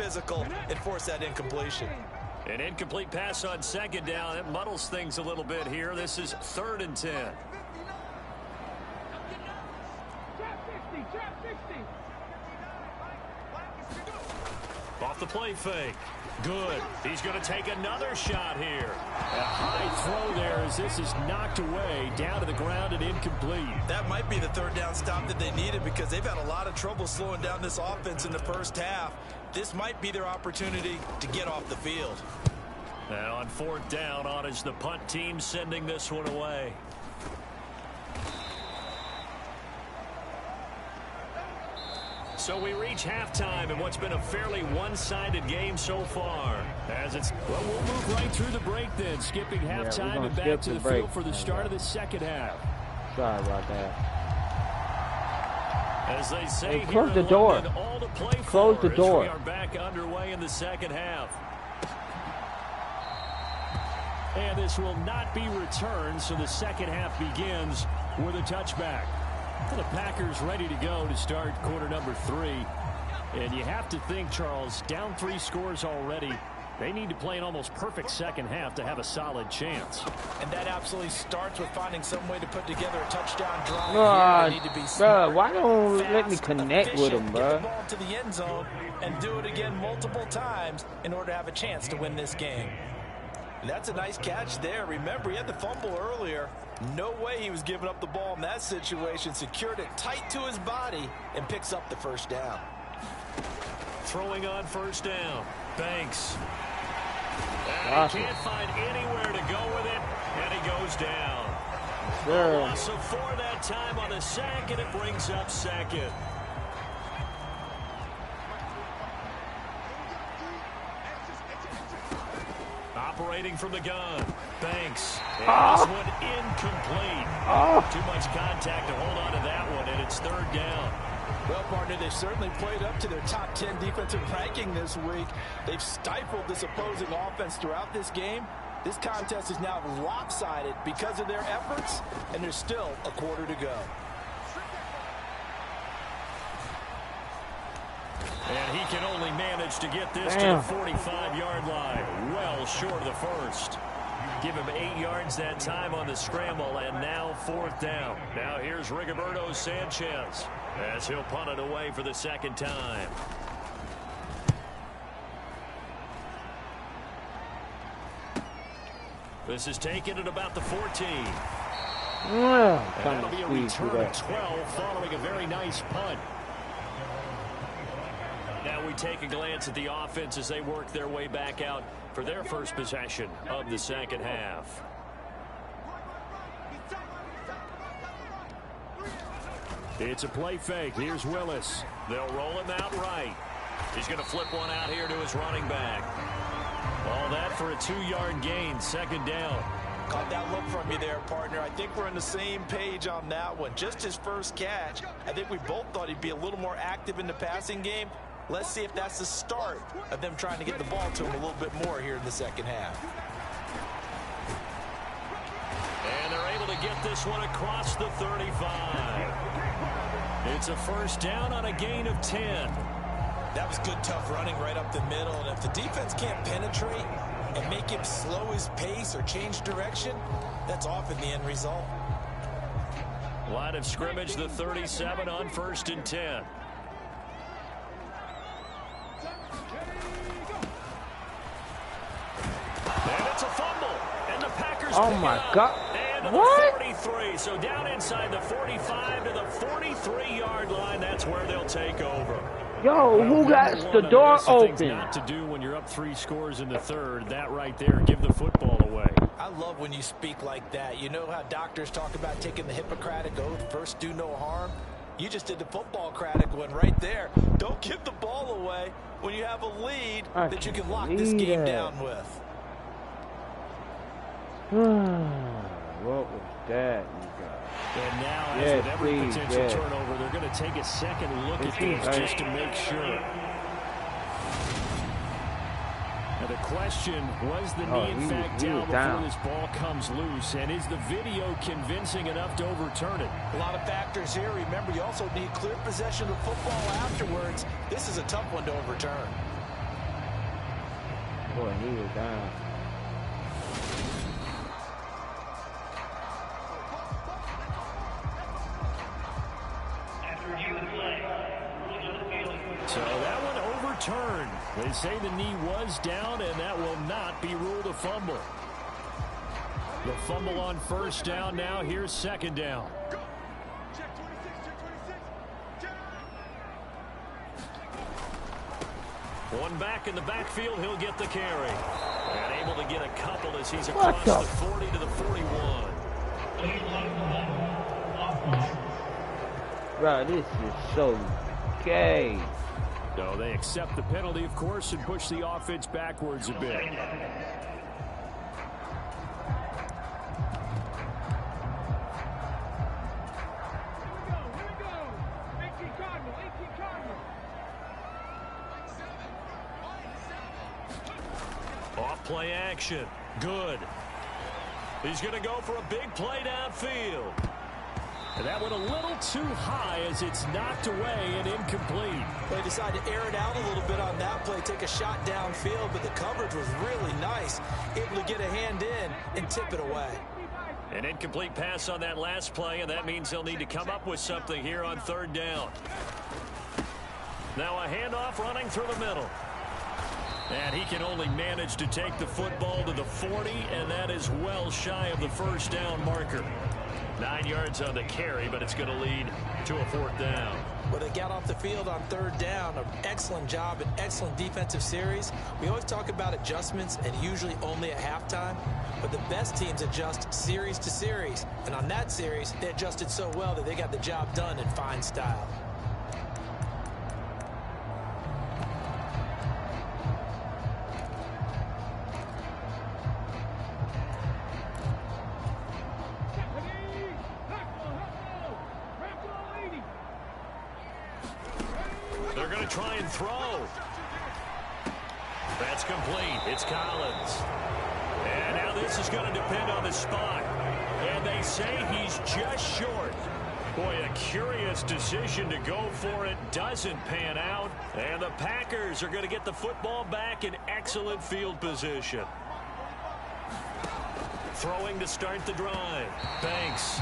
physical and force that incompletion. An incomplete pass on second down. It muddles things a little bit here. This is 3rd and 10. Off the play fake. Good. He's going to take another shot here. A high throw there as this is knocked away down to the ground and incomplete. That might be the 3rd down stop that they needed because they've had a lot of trouble slowing down this offense in the first half. This might be their opportunity to get off the field. And on 4th down, on is the punt team sending this one away. So we reach halftime in what's been a fairly one-sided game so far. As it's, well, we'll move right through the break then, skipping halftime and back to the field for the start of the second half. Sorry about that. As they say, hey, close the door. London, all to play close the door. We are back underway in the second half. And this will not be returned, so the second half begins with a touchback. The Packers ready to go to start quarter number 3. And you have to think, Charles, down 3 scores already. They need to play an almost perfect second half to have a solid chance. And that absolutely starts with finding some way to put together a touchdown drive. Need to be smart, why don't fast, let me connect with him, bro? Get the ball to the end zone and do it again multiple times in order to have a chance to win this game. And that's a nice catch there. Remember, he had the fumble earlier. No way he was giving up the ball in that situation. Secured it tight to his body and picks up the first down. Throwing on first down. Banks. And he can't find anywhere to go with it, and he goes down. Sure. Loss of 4 that time on the sack, and it brings up second. Operating from the gun. Banks. And this one incomplete. Too much contact to hold on to that one, and it's 3rd down. Well, partner, they've certainly played up to their top 10 defensive ranking this week. They've stifled this opposing offense throughout this game. This contest is now lopsided because of their efforts, and there's still a quarter to go. And he can only manage to get this to the 45-yard line. Well short of the first. Give him 8 yards that time on the scramble, and now 4th down. Now here's Rigoberto Sanchez as he'll punt it away for the second time. This is taken at about the 14. And that'll be a return of 12 following a very nice punt. Now we take a glance at the offense as they work their way back out for their first possession of the second half. It's a play fake. Here's Willis. They'll roll him out right. He's going to flip one out here to his running back. All that for a 2-yard gain, 2nd down. Caught that look from you there, partner. I think we're on the same page on that one. Just his first catch. I think we both thought he'd be a little more active in the passing game. Let's see if that's the start of them trying to get the ball to him a little bit more here in the second half. And they're able to get this one across the 35. It's a first down on a gain of 10. That was good, tough running right up the middle. And if the defense can't penetrate and make him slow his pace or change direction, that's often the end result. Line of scrimmage, the 37 on 1st and 10. And it's a fumble. And the Packers oh my God. And what? 43. So down inside the 45 to the 43-yard line. That's where they'll take over. Yo, who got the door open? Not to do when you're up 3 scores in the 3rd. That right there, give the football away. I love when you speak like that. You know how doctors talk about taking the Hippocratic oath, first do no harm? You just did the football-cratic one right there. Don't give the ball away when you have a lead that you can lock this game down with. What was that, you guys? And now, as with every potential turnover, they're going to take a second look at these just to make sure. Now the question, was the knee in fact down before this ball comes loose? And is the video convincing enough to overturn it? A lot of factors here. Remember, you also need clear possession of the football afterwards. This is a tough one to overturn. Boy, he was down. So that one overturned. They say the knee was down, and that will not be ruled a fumble. The fumble on first down now. Here's second down. One back in the backfield. He'll get the carry. And able to get a couple as he's across the 40 to the 41. Bro, this is so gay. So they accept the penalty, of course, and push the offense backwards a bit. Off play action. Good. He's going to go for a big play downfield. And that went a little too high as it's knocked away and incomplete. They decided to air it out a little bit on that play, take a shot downfield, but the coverage was really nice. Able to get a hand in and tip it away. An incomplete pass on that last play, and that means they'll need to come up with something here on third down. Now a handoff running through the middle. And he can only manage to take the football to the 40, and that is well shy of the first down marker. 9 yards on the carry, but it's going to lead to a fourth down. Well, they got off the field on third down. An excellent job, an excellent defensive series. We always talk about adjustments and usually only at halftime, but the best teams adjust series to series. And on that series, they adjusted so well that they got the job done in fine style. Try and throw. That's complete. It's Collins. And now this is going to depend on the spot. And they say he's just short. Boy, a curious decision to go for it. Doesn't pan out. And the Packers are going to get the football back in excellent field position. Throwing to start the drive. Banks.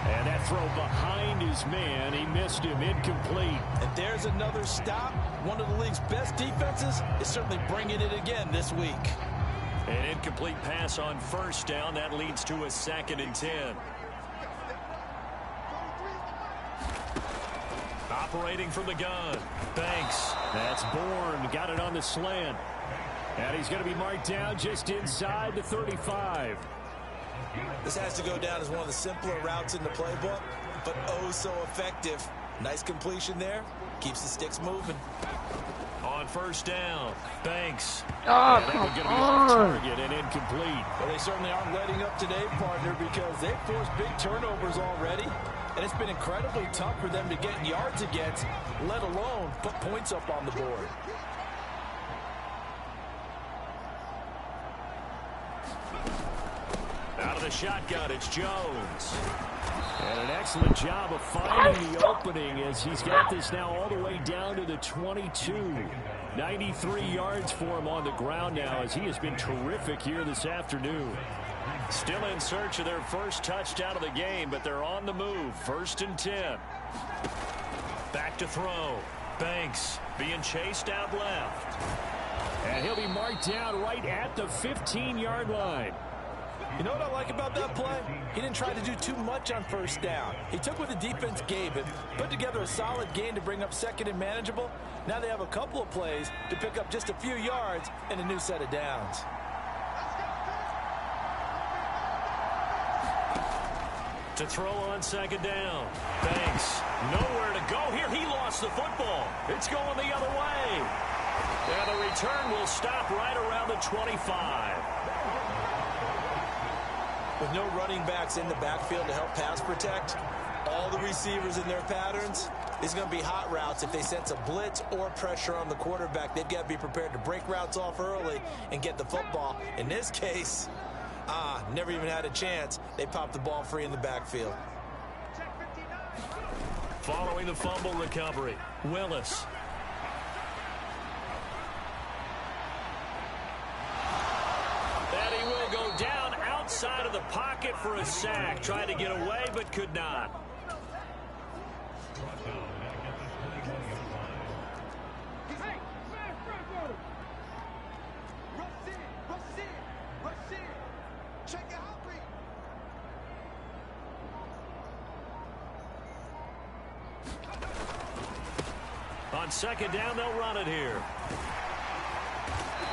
And that throw behind his man. He missed him. Incomplete. And there's another stop. One of the league's best defenses is certainly bringing it again this week. An incomplete pass on first down. That leads to a 2nd and 10. Operating from the gun. Banks. That's Bourne. Got it on the slant. And he's going to be marked down just inside the 35. This has to go down as one of the simpler routes in the playbook, but oh so effective. Nice completion there. Keeps the sticks moving. On first down, Banks. Oh, come on. Off target and incomplete. Well, they certainly aren't letting up today, partner, because they've forced big turnovers already, and it's been incredibly tough for them to get yards against, let alone put points up on the board. Out of the shotgun, it's Jones. And an excellent job of finding the opening as he's got this now all the way down to the 22. 93 yards for him on the ground now as he has been terrific here this afternoon. Still in search of their first touchdown of the game, but they're on the move. 1st and 10. Back to throw. Banks being chased out left. And he'll be marked down right at the 15-yard line. You know what I like about that play? He didn't try to do too much on first down. He took what the defense gave him, put together a solid gain to bring up 2nd and manageable. Now they have a couple of plays to pick up just a few yards and a new set of downs. To throw on 2nd down. Banks, nowhere to go here. He lost the football. It's going the other way. And the return will stop right around the 25. With no running backs in the backfield to help pass protect, all the receivers in their patterns, these are going to be hot routes. If they sense a blitz or pressure on the quarterback, they've got to be prepared to break routes off early and get the football. In this case, never even had a chance. They popped the ball free in the backfield. Following the fumble recovery, Willis. the pocket for a sack. Tried to get away, but could not. On second down, they'll run it here.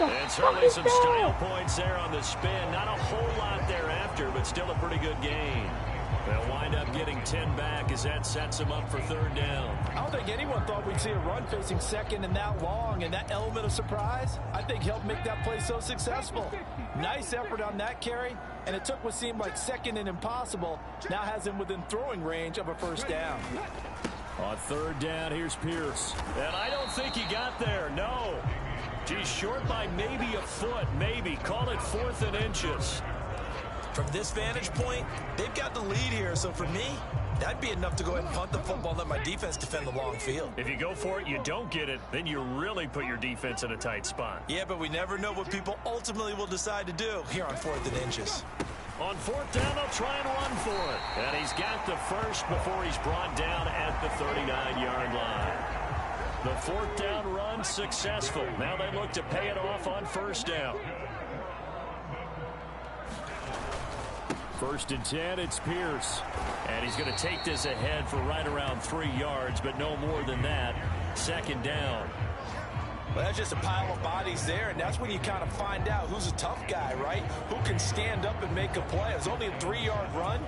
And certainly some style points there on the spin. Not a whole lot thereafter, but still a pretty good gain. They'll wind up getting 10 back as that sets them up for third down. I don't think anyone thought we'd see a run facing second and that long, and that element of surprise, I think, helped make that play so successful. Nice effort on that carry, and it took what seemed like second and impossible, now has him within throwing range of a first down. On third down, here's Pierce. And I don't think he got there, no. He's short by maybe a foot, maybe. Call it 4th and inches. From this vantage point, they've got the lead here, so for me, that'd be enough to go ahead and punt the football and let my defense defend the long field. If you go for it, you don't get it, then you really put your defense in a tight spot. Yeah, but we never know what people ultimately will decide to do here on 4th and inches. On 4th down, they'll try and run for it. And he's got the first before he's brought down at the 39-yard line. The 4th down run successful. Now they look to pay it off on first down. 1st and 10, it's Pierce. And he's going to take this ahead for right around 3 yards, but no more than that. 2nd down. Well, that's just a pile of bodies there, and that's when you kind of find out who's a tough guy, right? Who can stand up and make a play. It was only a 3-yard run,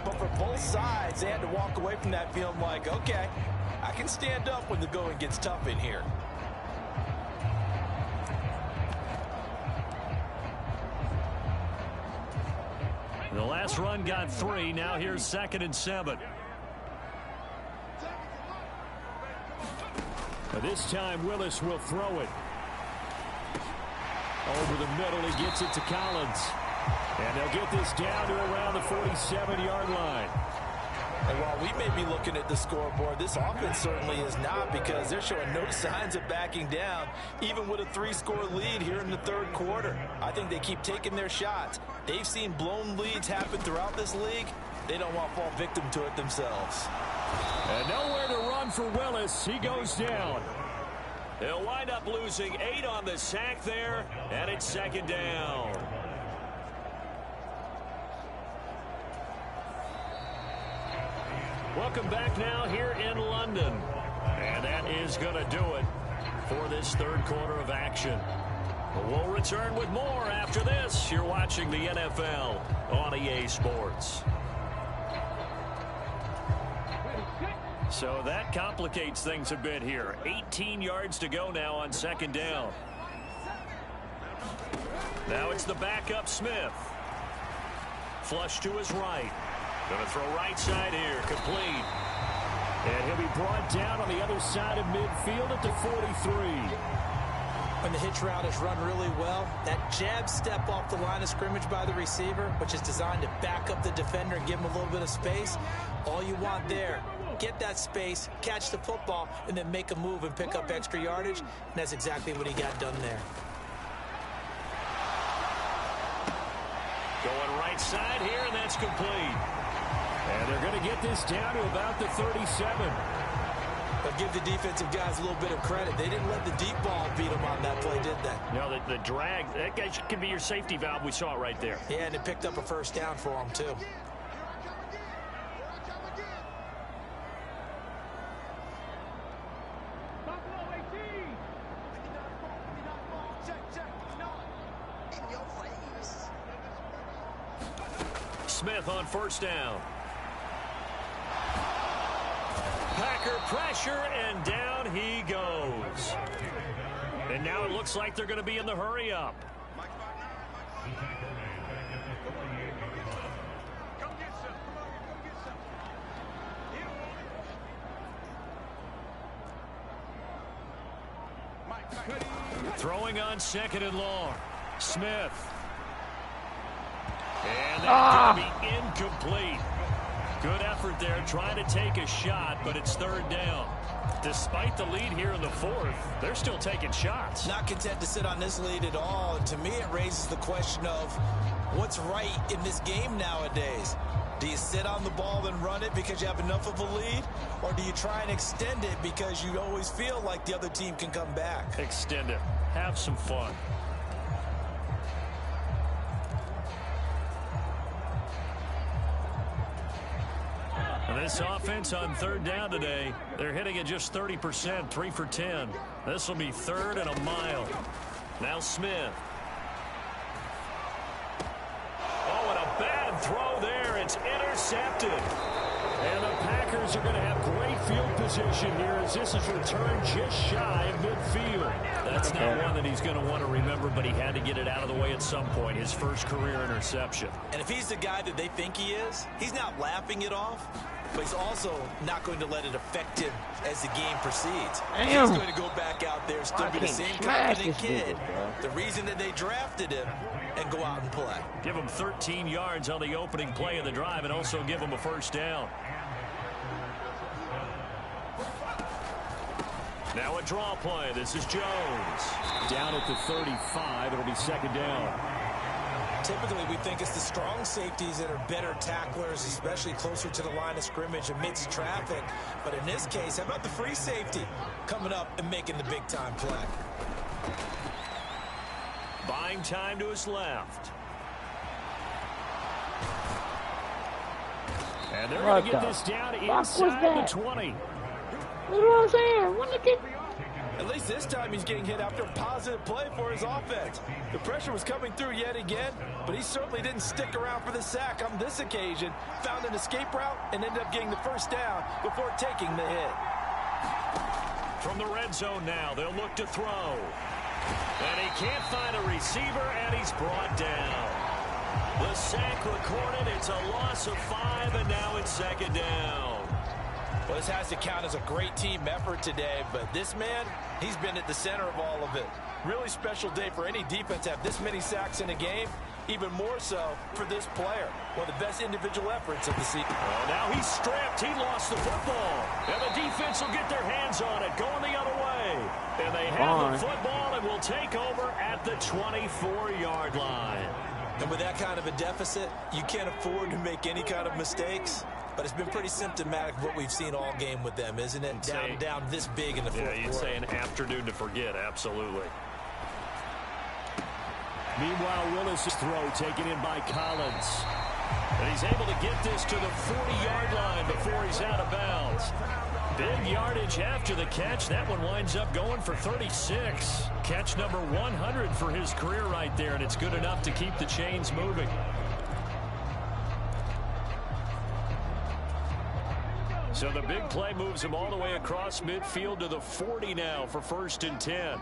but for both sides, they had to walk away from that feeling like, okay, I can stand up when the going gets tough in here. The last run got 3. Now here's 2nd and 7. This time Willis will throw it. Over the middle, he gets it to Collins. And they'll get this down to around the 47-yard line. And while we may be looking at the scoreboard, this offense certainly is not, because they're showing no signs of backing down, even with a 3-score lead here in the 3rd quarter. I think they keep taking their shots. They've seen blown leads happen throughout this league. They don't want to fall victim to it themselves. And nowhere to run for Willis. He goes down. They'll wind up losing 8 on the sack there, and it's 2nd down. Welcome back now here in London. And that is going to do it for this 3rd quarter of action. We'll return with more after this. You're watching the NFL on EA Sports. So that complicates things a bit here. 18 yards to go now on 2nd down. Now it's the backup Smith. Flush to his right. Going to throw right side here. Complete. And he'll be brought down on the other side of midfield at the 43. When the hitch route is run really well, that jab step off the line of scrimmage by the receiver, which is designed to back up the defender and give him a little bit of space, all you want there, get that space, catch the football, and then make a move and pick up extra yardage, and that's exactly what he got done there. Going right side here, and that's complete. And they're going to get this down to about the 37. But give the defensive guys a little bit of credit. They didn't let the deep ball beat them on that play, did they? No, the drag, that guy could be your safety valve. We saw it right there. Yeah, and it picked up a first down for them, too. Smith on first down. Packer pressure, and down he goes. And now it looks like they're going to be in the hurry up. Throwing on 2nd and long. Smith. And that's going to be incomplete. Good effort there trying to take a shot, but it's third down. Despite the lead here in the fourth, they're still taking shots. Not content to sit on this lead at all. And to me, it raises the question of what's right in this game nowadays. Do you sit on the ball and run it because you have enough of a lead? Or do you try and extend it because you always feel like the other team can come back? Extend it. Have some fun. And this offense on third down today, they're hitting at just 30%, 3 for 10. This will be third and a mile. Now Smith. Oh, and a bad throw there. It's intercepted. And the Packers are going to have great field position here as this is returned just shy of midfield. That's not one that he's going to want to remember, but he had to get it out of the way at some point. His first career interception. And if he's the guy that they think he is, he's not laughing it off, but he's also not going to let it affect him as the game proceeds. He's going to go back out there, still be the same confident kid, the reason that they drafted him, and go out and play. Give him 13 yards on the opening play of the drive and also give him a first down. Now a draw play. This is Jones. Down at the 35. It'll be second down. Typically, we think it's the strong safeties that are better tacklers, especially closer to the line of scrimmage amidst traffic. But in this case, how about the free safety coming up and making the big-time play? Buying time to his left. And they're going to get this down inside the 20. That's what I'm saying. When they get... At least this time he's getting hit after a positive play for his offense. The pressure was coming through yet again, but he certainly didn't stick around for the sack on this occasion. Found an escape route and ended up getting the first down before taking the hit. From the red zone now, they'll look to throw. And he can't find a receiver, and he's brought down. The sack recorded. It's a loss of 5, and now it's second down. Well, this has to count as a great team effort today, but this man, he's been at the center of all of it. Really special day for any defense to have this many sacks in a game, even more so for this player. One of the best individual efforts of the season. Well, now he's stripped. He lost the football. And the defense will get their hands on it, going the other way. And they have the football and will take over at the 24-yard line. And with that kind of a deficit, you can't afford to make any kind of mistakes. But it's been pretty symptomatic of what we've seen all game with them, isn't it? Down this big in the fourth quarter. Yeah, you'd say an afternoon to forget, absolutely. Meanwhile, Willis' throw taken in by Collins. And he's able to get this to the 40-yard line before he's out of bounds. Big yardage after the catch. That one winds up going for 36. Catch number 100 for his career right there, and it's good enough to keep the chains moving. So the big play moves him all the way across midfield to the 40 now for 1st and 10.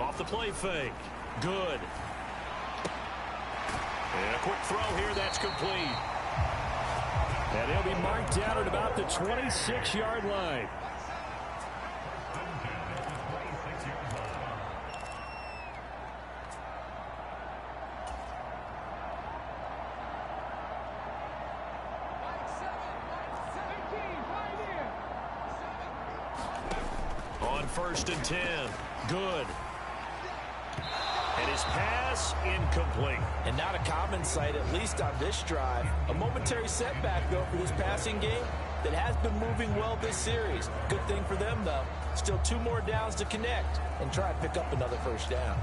Off the play fake. Good. And a quick throw here. That's complete. And he'll be marked down at about the 26-yard line. On 1st and 10. Good. And his pass incomplete. And not a common sight, at least on this drive. A momentary setback, though, for this passing game that has been moving well this series. Good thing for them, though. Still 2 more downs to connect and try and pick up another first down.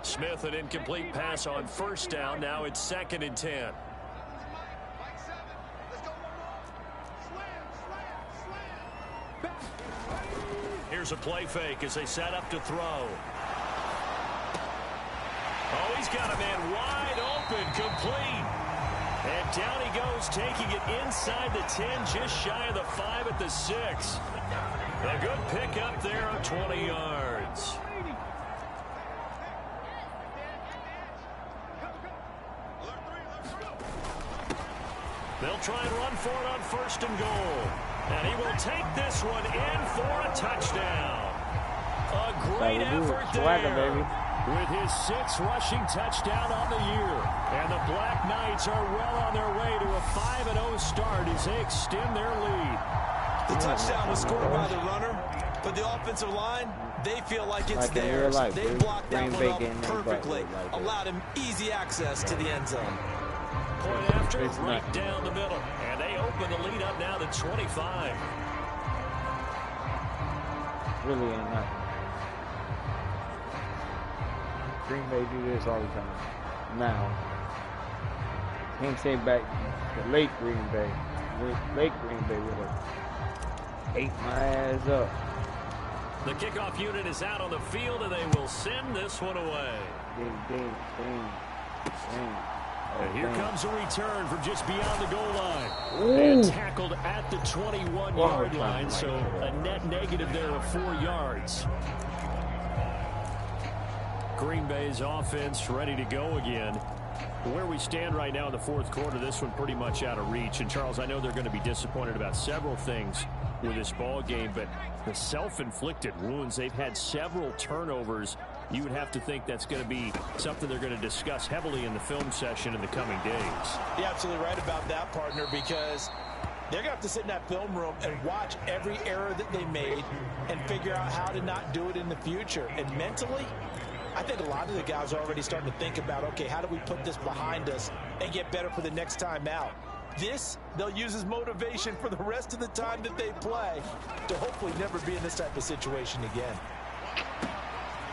Smith, an incomplete pass on 1st down. Now it's 2nd and 10. Here's a play fake as they set up to throw. Oh, he's got a man wide open, complete. And down he goes, taking it inside the 10, just shy of the 5 at the 6. A good pickup there of 20 yards. They'll try and run for it on 1st and goal. And he will take this one in for a touchdown. A great effort there with his 6th rushing touchdown on the year. And the Black Knights are well on their way to a 5-0 start as they extend their lead. The touchdown was scored by the runner, but the offensive line, they feel like it's theirs. They blocked that one up perfectly, allowed him easy access to the end zone. Point after, right down the middle. And they open the lead up now to 25. Really ain't nothing. Green Bay do this all the time. Now, can't say back to late Green Bay. Late Green Bay would have ate my ass up. The kickoff unit is out on the field, and they will send this one away. Ding. And here comes a return from just beyond the goal line. Ooh. And tackled at the 21-yard line, so a net negative there of 4 yards. Green Bay's offense ready to go again. Where we stand right now in the 4th quarter, this one pretty much out of reach. And, Charles, I know they're going to be disappointed about several things with this ball game, but the self-inflicted wounds, they've had several turnovers. You would have to think that's going to be something they're going to discuss heavily in the film session in the coming days. You're absolutely right about that, partner, because they're going to have to sit in that film room and watch every error that they made and figure out how to not do it in the future. And mentally, I think a lot of the guys are already starting to think about, okay, how do we put this behind us and get better for the next time out? This, they'll use as motivation for the rest of the time that they play to hopefully never be in this type of situation again.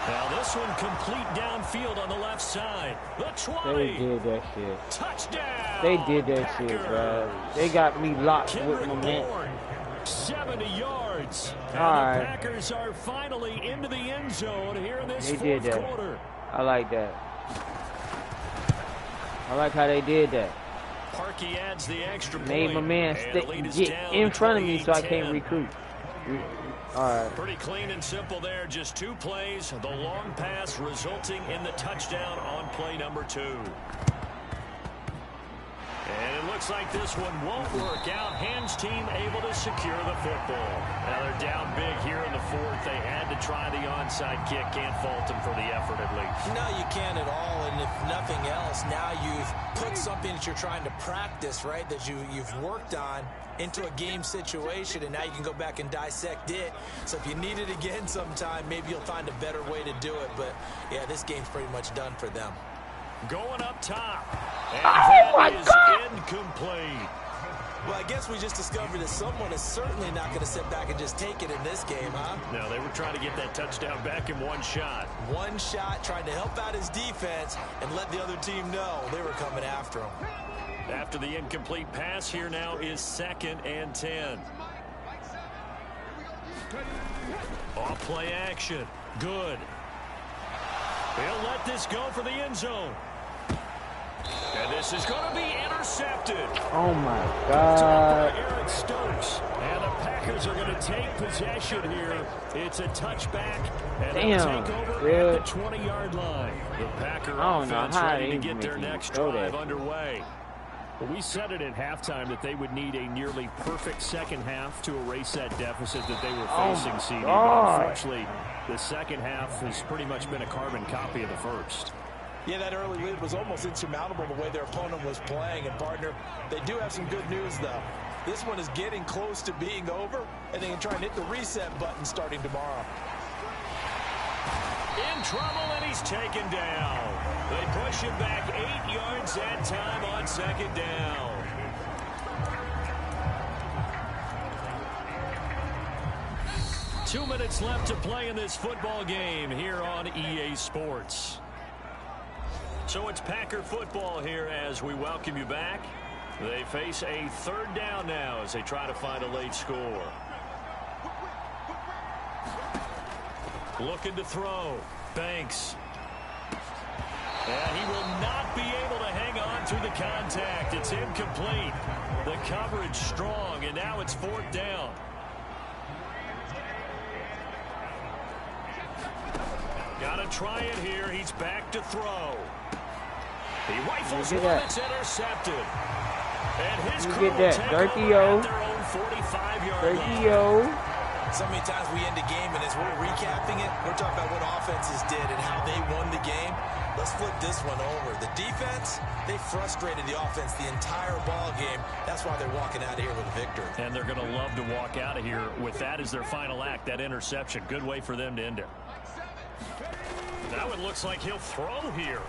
Now this one complete downfield on the left side. The 20. They did that shit. Touchdown. They did that shit, bro. They got me locked with my man. 70 yards. And right. The Packers are finally into the end zone here in this They fourth quarter. I like that. I like how they did that. Parkey adds the extra point. Made my man get in front of me so I can't recruit. All right. Pretty clean and simple there. Just 2 plays. The long pass resulting in the touchdown on play number 2. And it looks like this one won't work out. Hands team able to secure the football. Now they're down big here in the 4th. They had to try the onside kick. Can't fault them for the effort at least. No, you can't at all. And if nothing else, now you've put something that you're trying to practice, right, that you've worked on into a game situation, and now you can go back and dissect it. So if you need it again sometime, maybe you'll find a better way to do it. But, yeah, this game's pretty much done for them. Going up top. And that is incomplete. Well, I guess we just discovered that someone is certainly not going to sit back and just take it in this game, huh? No, they were trying to get that touchdown back in one shot. One shot, trying to help out his defense and let the other team know they were coming after him. After the incomplete pass, here now is 2nd and 10. Off play action. Good. He'll let this go for the end zone. And this is going to be intercepted. Oh, my God. Eric Stokes. And the Packers are going to take possession here. It's a touchback. And they'll take over at the 20-yard line. The Packer offense ready to get their next drive underway. Well, we said it at halftime that they would need a nearly perfect second half to erase that deficit that they were facing, CD. But unfortunately, the second half has pretty much been a carbon copy of the first. Yeah, that early lead was almost insurmountable the way their opponent was playing. And, partner, they do have some good news, though. This one is getting close to being over, and they can try and hit the reset button starting tomorrow. In trouble, and he's taken down. They push him back 8 yards that time on 2nd down. Two minutes left to play in this football game here on EA Sports. So it's Packer football here as we welcome you back. They face a 3rd down now as they try to find a late score. Looking to throw. Banks. And he will not be able to hang on through the contact. It's incomplete. The coverage strong, and now it's 4th down. Got to try it here. He's back to throw. He rifles one. It's intercepted. And his crew will take over at their own 45-yard line. Yo. So many times we end a game, and as we're recapping it, we're talking about what offenses did and how they won the game. Let's flip this one over. The defense, they frustrated the offense the entire ball game. That's why they're walking out of here with a victory. And they're going to love to walk out of here with that as their final act, that interception. Good way for them to end it. Now it looks like he'll throw here.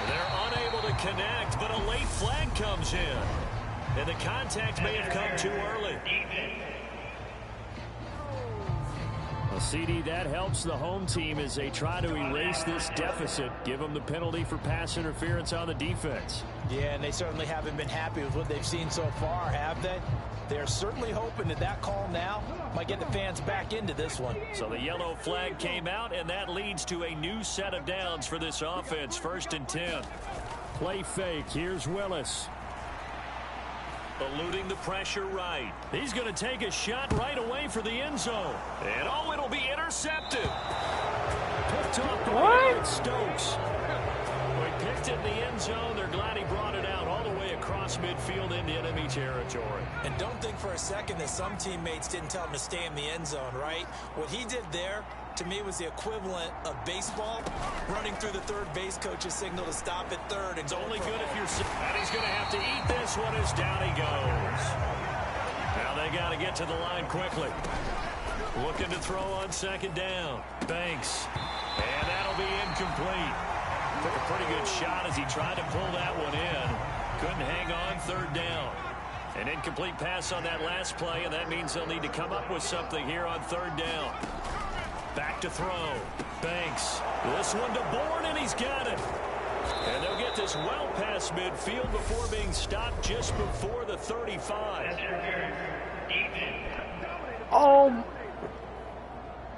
They're unable to connect, but a late flag comes in. And the contact may have come too early. Well, CD, that helps the home team as they try to erase this deficit. Give them the penalty for pass interference on the defense. Yeah, and they certainly haven't been happy with what they've seen so far, have they? They're certainly hoping that that call now might get the fans back into this one. So the yellow flag came out, and that leads to a new set of downs for this offense. 1st and 10. Play fake. Here's Willis. Eluding the pressure right. He's going to take a shot right away for the end zone. And oh, it'll be intercepted. Picked off by Stokes. He picked it in the end zone. They're glad he brought it out all the way across midfield into enemy territory. And don't think for a second that some teammates didn't tell him to stay in the end zone, right? What he did there, to me, was the equivalent of baseball running through the third base coach's signal to stop at third. And it's only good if you're... And he's going to have to eat this one as down he goes. Now they got to get to the line quickly. Looking to throw on 2nd down. Banks. And that'll be incomplete. Took a pretty good shot as he tried to pull that one in. Couldn't hang on 3rd down. An incomplete pass on that last play, and that means they'll need to come up with something here on 3rd down. Back to throw. Banks. This one to Bourne, and he's got it. And they'll get this well past midfield before being stopped just before the 35. Oh,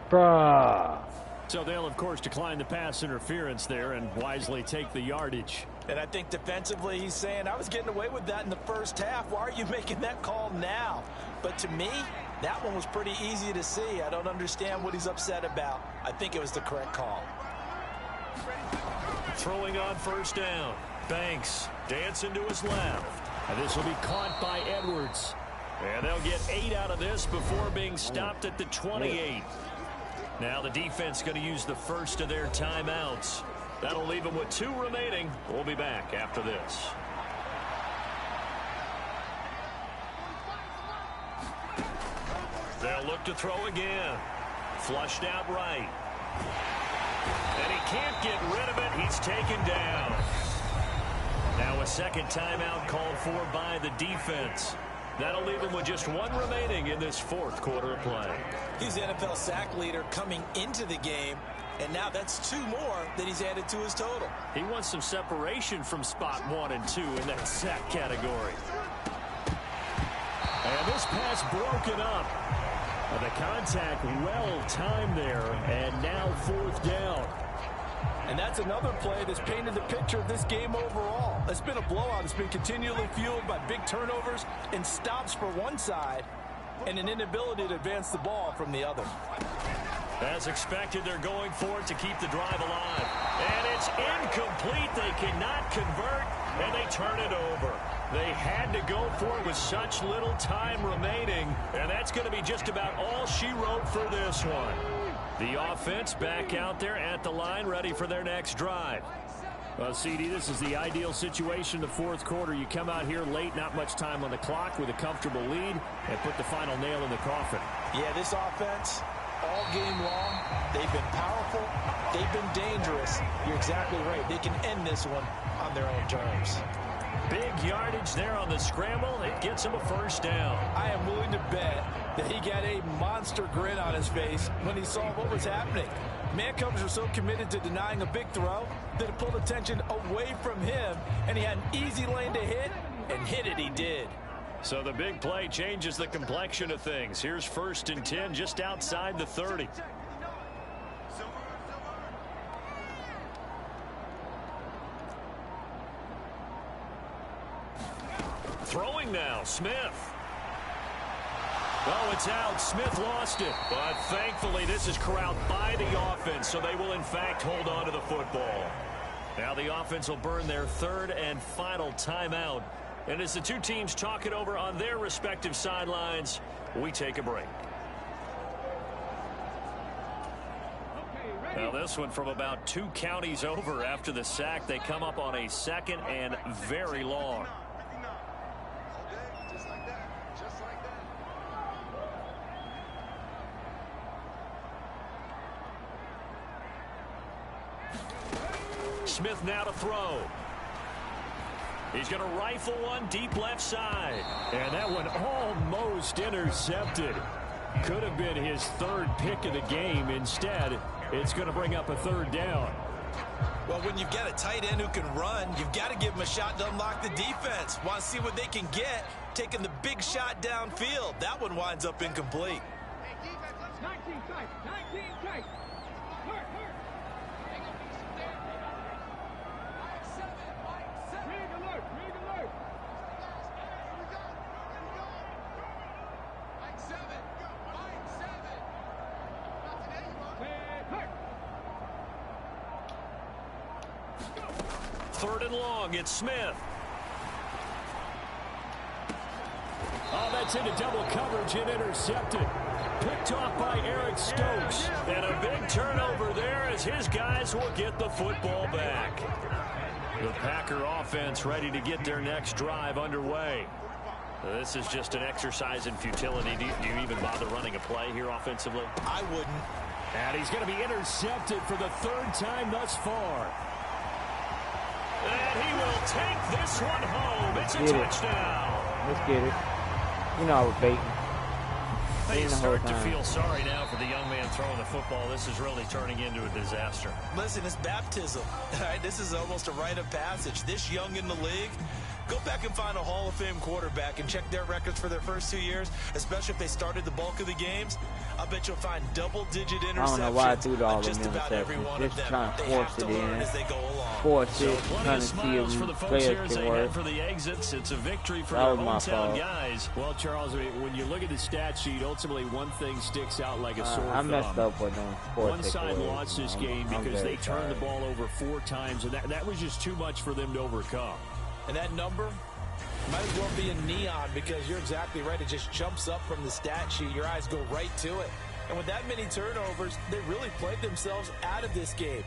bruh. So they'll, of course, decline the pass interference there and wisely take the yardage. And I think defensively he's saying, I was getting away with that in the first half. Why are you making that call now? But to me, that one was pretty easy to see. I don't understand what he's upset about. I think it was the correct call. Throwing on 1st down. Banks dancing to his left. And this will be caught by Edwards. And they'll get 8 out of this before being stopped at the 28. Now the defense going to use the first of their timeouts. That'll leave them with 2 remaining. We'll be back after this. They'll look to throw again. Flushed out right. And he can't get rid of it. He's taken down. Now a 2nd timeout called for by the defense. That'll leave him with just 1 remaining in this 4th quarter of play. He's the NFL sack leader coming into the game, and now that's 2 more that he's added to his total. He wants some separation from spot 1 and 2 in that sack category. And this pass broken up. And the contact well timed there, and now 4th down. And that's another play that's painted the picture of this game overall. It's been a blowout. It's been continually fueled by big turnovers and stops for one side and an inability to advance the ball from the other. As expected, they're going for it to keep the drive alive. And it's incomplete. They cannot convert, and they turn it over. They had to go for it with such little time remaining, and that's going to be just about all she wrote for this one. The offense back out there at the line, ready for their next drive. Well, CD, this is the ideal situation in the 4th quarter. You come out here late, not much time on the clock, with a comfortable lead, and put the final nail in the coffin. Yeah, this offense, all game long, they've been powerful, they've been dangerous. You're exactly right. They can end this one on their own terms. Big yardage there on the scramble. It gets him a 1st down. I am willing to bet that he got a monster grin on his face when he saw what was happening. Mancovers were so committed to denying a big throw that it pulled attention away from him, and he had an easy lane to hit, and hit it he did. So the big play changes the complexion of things. Here's 1st and 10 just outside the 30. Throwing now, Smith. Oh, it's out. Smith lost it. But thankfully, this is corralled by the offense, so they will, in fact, hold on to the football. Now the offense will burn their 3rd and final timeout And as the two teams talk it over on their respective sidelines, we take a break. Well, this one from about 2 counties over after the sack. They come up on a 2nd and very long. Smith now to throw. He's going to rifle one deep left side. And that one almost intercepted. Could have been his 3rd pick of the game. Instead, it's going to bring up a 3rd down. Well, when you've got a tight end who can run, you've got to give him a shot to unlock the defense. Want to see what they can get, taking the big shot downfield. That one winds up incomplete. 19 tight, 19 tight. Hurt. Rig alert. Third and long, it's Smith. Oh, that's into double coverage and intercepted. Picked off by Eric Stokes. And a big turnover there as his guys will get the football back. The Packer offense ready to get their next drive underway. This is just an exercise in futility. Do you even bother running a play here offensively? I wouldn't. And he's going to be intercepted for the 3rd time thus far. And he will take this one home. It's a touchdown. Let's get it. You know I was baiting. You start to feel sorry now for the young man throwing the football. This is really turning into a disaster. Listen, it's baptism. All right, this is almost a rite of passage. This young in the league, go back and find a Hall of Fame quarterback and check their records for their first 2 years, especially if they started the bulk of the games. I bet you'll find double-digit interceptions. I don't know why I threw all them just about every one just of them. trying to They force have to it learn in. as they go along. Force it, Plenty trying of to see smiles for the if folks here players as can they head work. for the exits. It's a victory for That their was my hometown fault. guys. Well, Charles, when you look at the stat sheet, ultimately one thing sticks out like a sore I messed thumb. up with them. 4 One side takeaways. lost this game because they turned the ball over 4 times, and that was just too much for them to overcome. And that number might as well be in neon because you're exactly right. It just jumps up from the stat sheet. Your eyes go right to it. And with that many turnovers, they really played themselves out of this game.